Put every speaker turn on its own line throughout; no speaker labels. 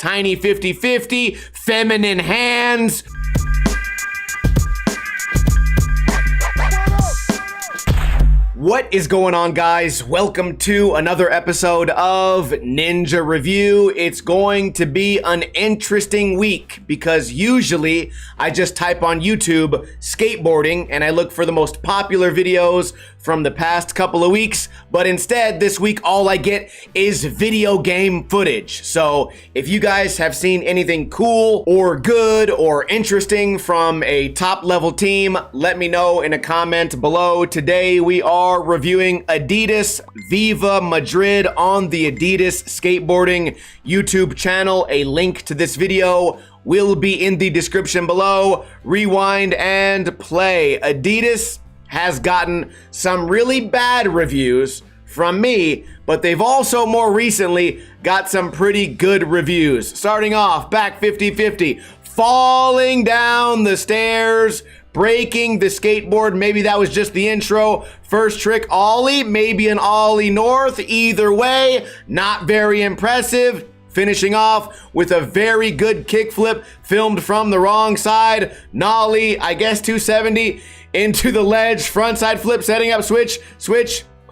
tiny 50-50, feminine hands. What is going on, guys? Welcome to another episode of Ninja Review. It's going to be an interesting week because usually I just type on YouTube skateboarding and I look for the most popular videos from the past couple of weeks, but instead this week all I get is video game footage. So if you guys have seen anything cool or good or interesting from a top level team, let me know in a comment below. Today we are reviewing ADIDAS Viva Madrid on the ADIDAS Skateboarding YouTube channel. A link to this video will be in the description below. Rewind and play. ADIDAS has gotten some really bad reviews from me, but they've also more recently got some pretty good reviews. Starting off, back 50-50, falling down the stairs, breaking the skateboard. Maybe that was just the intro. First trick, ollie, maybe an ollie north. Either way, not very impressive. Finishing off with a very good kickflip filmed from the wrong side. Nollie, I guess 270 into the ledge. Frontside flip, setting up switch,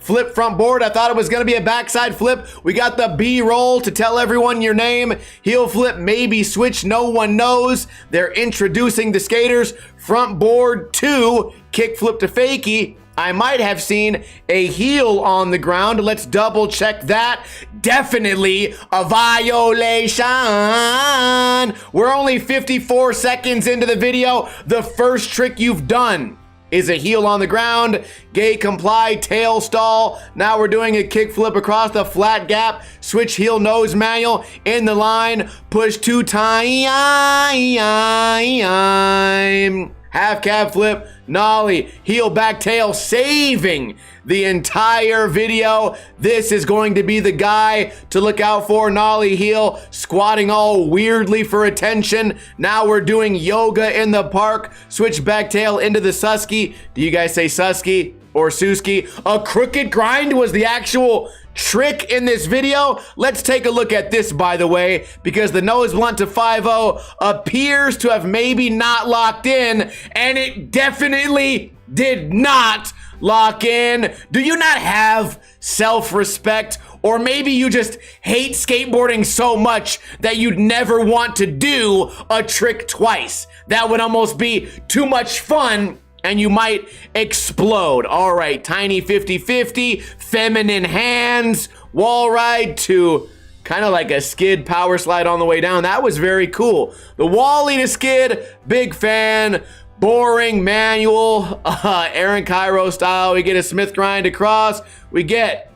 flip front board. I thought it was going to be a backside flip. We got the B-roll to tell everyone your name. Heel flip, maybe switch, no one knows. They're introducing the skaters. Front board 2, kick flip to fakie. I might have seen a heel on the ground. Let's double check that. Definitely a violation. We're only 54 seconds into the video. The first trick you've done is a heel on the ground. Gay comply, tail stall. Now we're doing a kick flip across the flat gap. Switch heel nose manual in the line. Push 2 time. Half cab flip, nollie, heel back tail, saving the entire video. This is going to be the guy to look out for. Nollie heel, squatting all weirdly for attention. Now we're doing yoga in the park. Switch back tail into the Susky. Do you guys say Susky or Suski? A crooked grind was the actual trick in this video. Let's take a look at this, by the way, because the nose blunt to 5-0 appears to have maybe not locked in, and it definitely did not lock in. Do you not have self-respect? Or maybe you just hate skateboarding so much that you'd never want to do a trick twice. That would almost be too much fun and you might explode. All right, tiny 50-50, feminine hands, wall ride to kind of like a skid power slide on the way down. That was very cool. The wally to skid, big fan. Boring manual, Aaron Cairo style. We get a Smith grind across. We get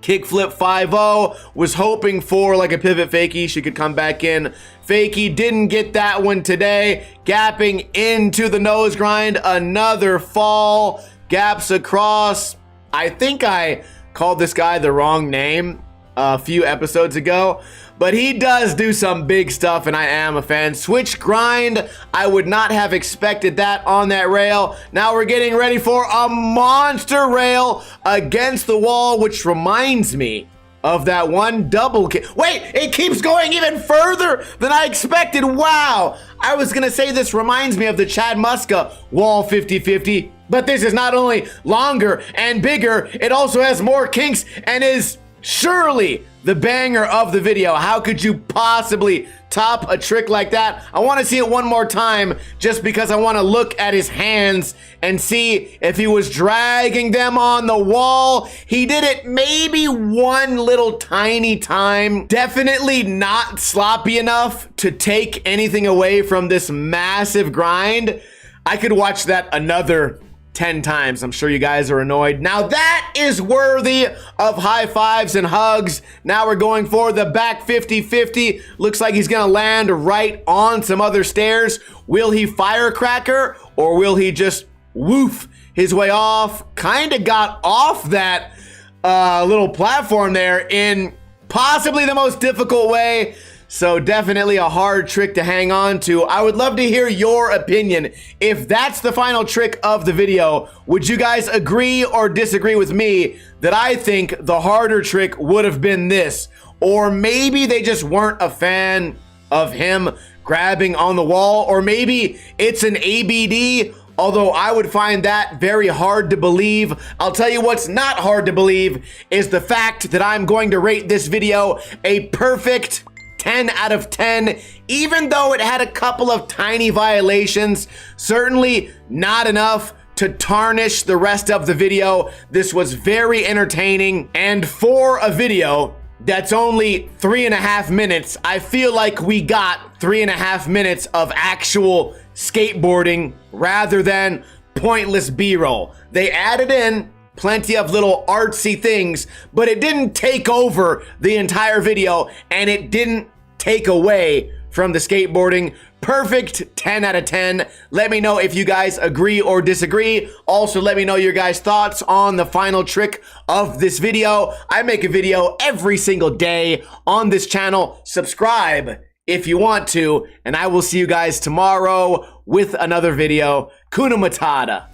kickflip 5-0. Was hoping for like a pivot fakie. She could come back in. Fakie didn't get that one today. Gapping into the nose grind. Another fall. Gaps across. I think I called this guy the wrong name a few episodes ago, but he does do some big stuff and I am a fan. Switch grind, I would not have expected that on that rail. Now we're getting ready for a monster rail against the wall, which reminds me of that one double kick. Wait, it keeps going even further than I expected. Wow. I was gonna say this reminds me of the Chad Muska wall 50-50, but this is not only longer and bigger, it also has more kinks and is surely the banger of the video. How could you possibly top a trick like that? I want to see it one more time just because I want to look at his hands and see if he was dragging them on the wall. He did it maybe one little tiny time. Definitely not sloppy enough to take anything away from this massive grind. I could watch that another 10 times. I'm sure you guys are annoyed. Now that is worthy of high fives and hugs. Now we're going for the back 50-50. Looks like he's gonna land right on some other stairs. Will he firecracker or will he just woof his way off? Kind of got off that little platform there in possibly the most difficult way. So definitely a hard trick to hang on to. I would love to hear your opinion. If that's the final trick of the video, would you guys agree or disagree with me that I think the harder trick would have been this? Or maybe they just weren't a fan of him grabbing on the wall, or maybe it's an ABD, although I would find that very hard to believe. I'll tell you what's not hard to believe is the fact that I'm going to rate this video a perfect 10 out of 10, even though it had a couple of tiny violations, certainly not enough to tarnish the rest of the video. This was very entertaining, and for a video that's only 3.5 minutes, I feel like we got 3.5 minutes of actual skateboarding rather than pointless B-roll. They added in plenty of little artsy things, but it didn't take over the entire video, and it didn't take away from the skateboarding. Perfect 10 out of 10. Let me know if you guys agree or disagree. Also, let me know your guys' thoughts on the final trick of this video. I make a video every single day on this channel. Subscribe if you want to, and I will see you guys tomorrow with another video. Kuna Matata.